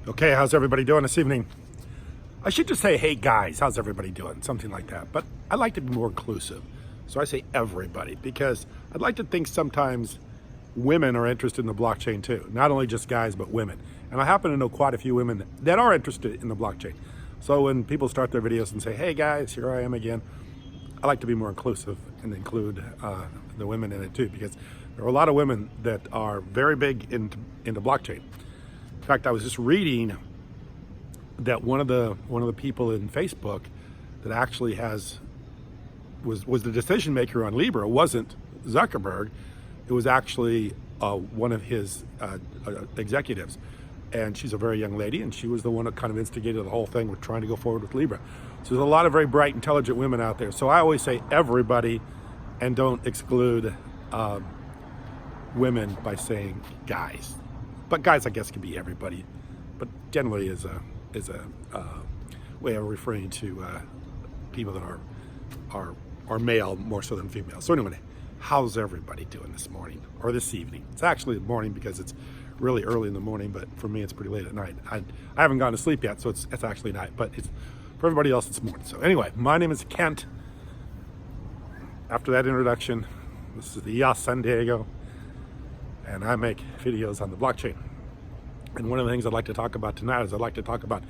Okay, how's everybody doing this evening? I should just say, hey guys, how's everybody doing? Something like that. But I like to be more inclusive. So I say everybody because I'd like to think sometimes women are interested in the blockchain too. Not only just guys, but women. And I happen to know quite a few women that are interested in the blockchain. So when people start their videos and say, hey guys, here I am again, I like to be more inclusive and include the women in it too, because there are a lot of women that are very big into blockchain. In fact, I was just reading that one of the people in Facebook that actually was the decision maker on Libra wasn't Zuckerberg. It was actually one of his executives, and she's a very young lady, and she was the one that kind of instigated the whole thing with trying to go forward with Libra. So there's a lot of very bright, intelligent women out there. So I always say everybody, and don't exclude women by saying guys. But guys, I guess, can be everybody, but generally is a way of referring to people that are male more so than female. So anyway, how's everybody doing this morning or this evening? It's actually the morning because it's really early in the morning, but for me it's pretty late at night. I haven't gone to sleep yet, so it's actually night, but it's for everybody else it's morning. So anyway, my name is Kent. After that introduction, this is the EOS San Diego, and I make videos on the blockchain. And one of the things I'd like to talk about tonight is I'd like to talk about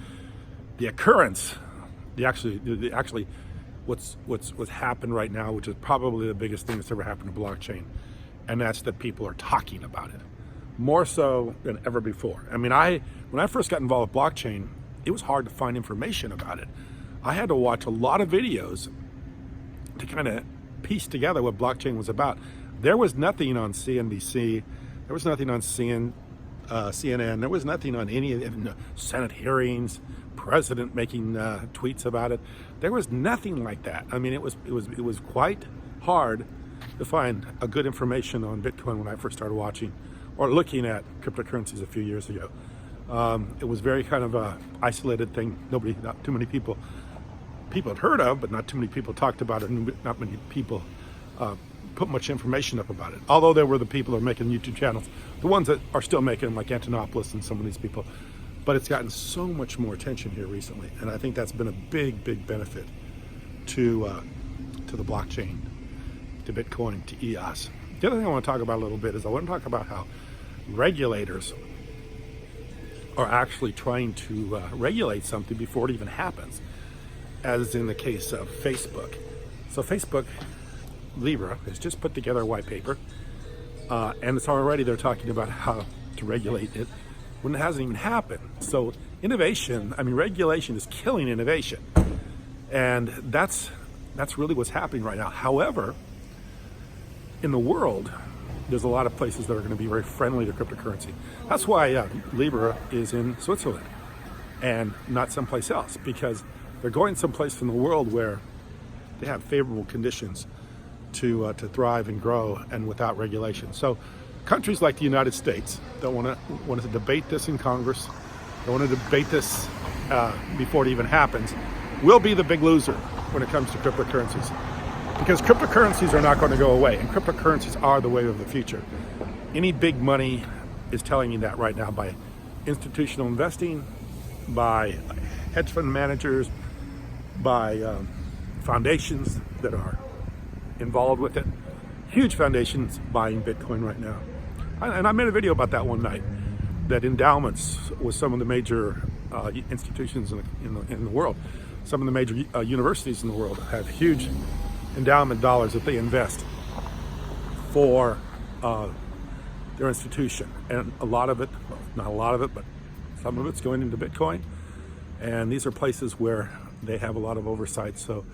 the occurrence, actually what's happened right now, which is probably the biggest thing that's ever happened to blockchain, and that's that people are talking about it more so than ever before. I mean, when I first got involved with blockchain, it was hard to find information about it. I had to watch a lot of videos to kind of piece together what blockchain was about. There was nothing on CNBC, there was nothing on CNN, there was nothing on any of the Senate hearings, president making tweets about it. There was nothing like that. I mean, it was quite hard to find a good information on Bitcoin when I first started watching or looking at cryptocurrencies a few years ago. It was very kind of a isolated thing. Not too many people had heard of, but not too many people talked about it, and not many people put much information up about it. Although there were the people that are making YouTube channels, the ones that are still making them, like Antonopoulos and some of these people. But it's gotten so much more attention here recently, and I think that's been a big benefit to the blockchain, to Bitcoin, to EOS. The other thing I want to talk about a little bit is I want to talk about how regulators are actually trying to regulate something before it even happens, as in the case of Facebook. So Facebook, Libra, has just put together a white paper, and it's already they're talking about how to regulate it when it hasn't even happened. So regulation is killing innovation, and that's really what's happening right now. However, in the world, there's a lot of places that are going to be very friendly to cryptocurrency. That's why Libra is in Switzerland and not someplace else, because they're going someplace in the world where they have favorable conditions to thrive and grow, and without regulation. So countries like the United States don't want to debate this in Congress, don't want to debate this before it even happens, will be the big loser when it comes to cryptocurrencies. Because cryptocurrencies are not going to go away, and cryptocurrencies are the wave of the future. Any big money is telling you that right now, by institutional investing, by hedge fund managers, by foundations that are involved with it. Huge foundations buying Bitcoin right now. And I made a video about that one night, that endowments with some of the major institutions in the world, some of the major universities in the world have huge endowment dollars that they invest for their institution. And a lot of it, not a lot of it, but some of it's going into Bitcoin. And these are places where they have a lot of oversight. So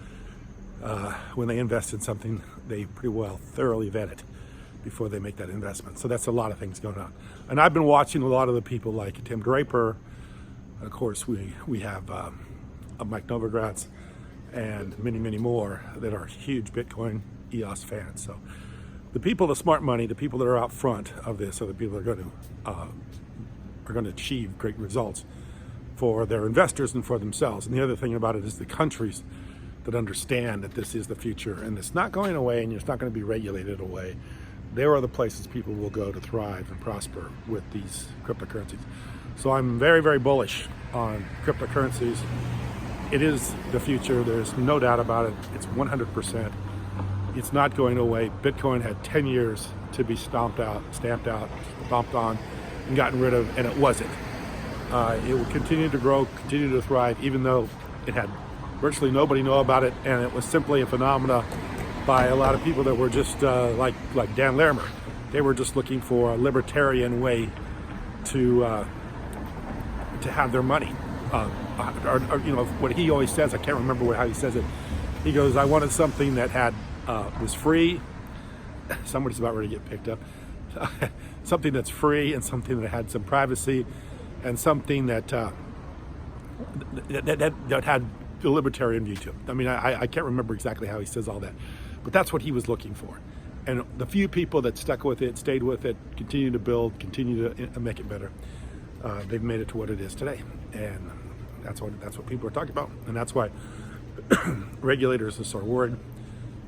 when they invest in something, they pretty well thoroughly vet it before they make that investment. So that's a lot of things going on. And I've been watching a lot of the people like Tim Draper. Of course, we have Mike Novogratz and many more that are huge Bitcoin EOS fans. So the people, the smart money, the people that are out front of this are the people that are going to achieve great results for their investors and for themselves. And the other thing about it is the countries that understand that this is the future and it's not going away and it's not going to be regulated away. There are the places people will go to thrive and prosper with these cryptocurrencies. So I'm very, very bullish on cryptocurrencies. It is the future. There's no doubt about it. It's 100%. It's not going away. Bitcoin had 10 years to be stamped out, stomped on, and gotten rid of, and it wasn't. It will continue to grow, continue to thrive, even though it had virtually nobody know about it, and it was simply a phenomena by a lot of people that were just like Dan Larimer. They were just looking for a libertarian way to have their money. Or, you know, what he always says, I can't remember how he says it. He goes, I wanted something that had was free. Somebody's about ready to get picked up. Something that's free and something that had some privacy, and something that that had the libertarian view to it. I mean, I can't remember exactly how he says all that, but that's what he was looking for. And the few people that stuck with it, stayed with it, continue to build, continue to make it better, they've made it to what it is today. And that's what people are talking about. And that's why regulators are so worried,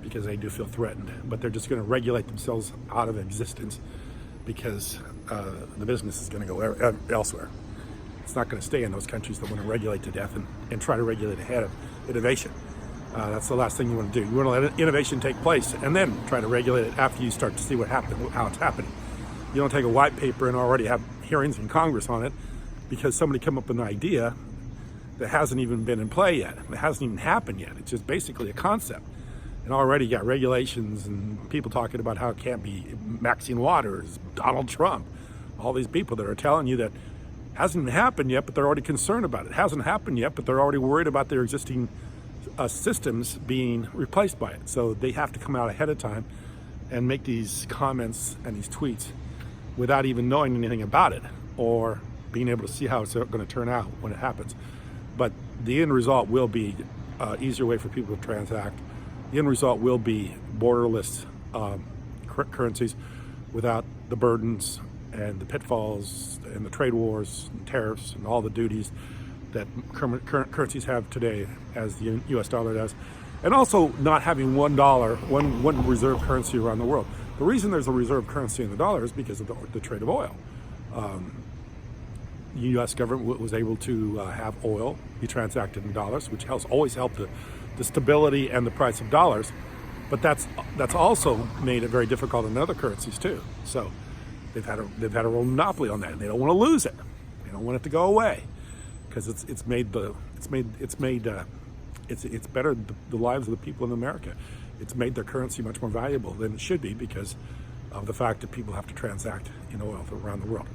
because they do feel threatened. But they're just going to regulate themselves out of existence, because the business is going to go elsewhere. It's not going to stay in those countries that want to regulate to death and try to regulate ahead of innovation. That's the last thing you want to do. You want to let innovation take place and then try to regulate it after you start to see how it's happening. You don't take a white paper and already have hearings in Congress on it because somebody came up with an idea that hasn't even been in play yet. It hasn't even happened yet. It's just basically a concept. And already you got regulations and people talking about how it can't be. Maxine Waters, Donald Trump, all these people that are telling you that hasn't happened yet, but they're already concerned about it. It hasn't happened yet, but they're already worried about their existing systems being replaced by it. So they have to come out ahead of time and make these comments and these tweets without even knowing anything about it or being able to see how it's going to turn out when it happens. But the end result will be easier way for people to transact. The end result will be borderless currencies without the burdens and the pitfalls and the trade wars and tariffs and all the duties that current currencies have today, as the US dollar does. And also not having one reserve currency around the world. The reason there's a reserve currency in the dollar is because of the trade of oil. The US government was able to have oil be transacted in dollars, which has always helped the stability and the price of dollars. But that's also made it very difficult in other currencies too. So they've had a real monopoly on that, and they don't want to lose it. They don't want it to go away, because it's bettered the lives of the people in America. It's made their currency much more valuable than it should be, because of the fact that people have to transact in oil around the world,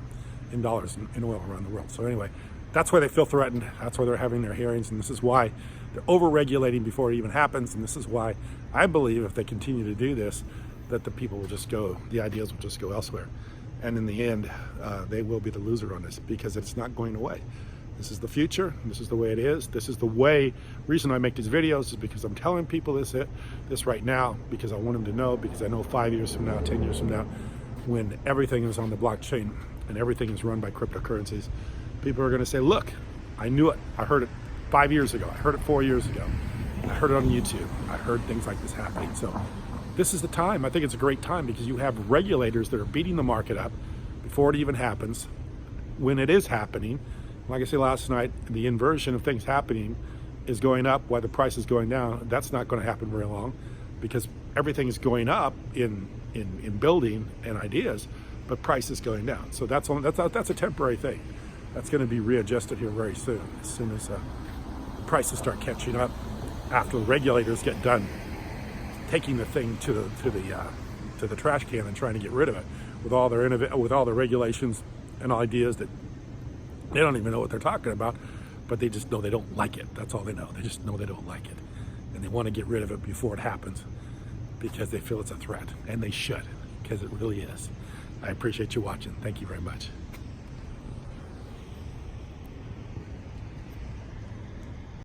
in dollars in oil around the world. So anyway, that's why they feel threatened. That's why they're having their hearings, and this is why they're over-regulating before it even happens. And this is why I believe if they continue to do this, that the people will just go, the ideas will just go elsewhere. And in the end, they will be the loser on this, because it's not going away. This is the future. This is the way it is. This is the way. Reason I make these videos is because I'm telling people this right now, because I want them to know, because I know 5 years from now, 10 years from now, when everything is on the blockchain and everything is run by cryptocurrencies, people are going to say, look, I knew it. I heard it 5 years ago. I heard it 4 years ago. I heard it on YouTube. I heard things like this happening. So this is the time. I think it's a great time, because you have regulators that are beating the market up before it even happens. When it is happening, like I said last night, the inversion of things happening is going up while the price is going down. That's not going to happen very long, because everything is going up in building and ideas, but price is going down. So that's a temporary thing. That's going to be readjusted here very soon. As soon as prices start catching up, after the regulators get done taking the thing to the trash can and trying to get rid of it with all their regulations and ideas that they don't even know what they're talking about, but they just know they don't like it. That's all they know. They just know they don't like it, and they want to get rid of it before it happens, because they feel it's a threat, and they should, because it really is. I appreciate you watching. Thank you very much.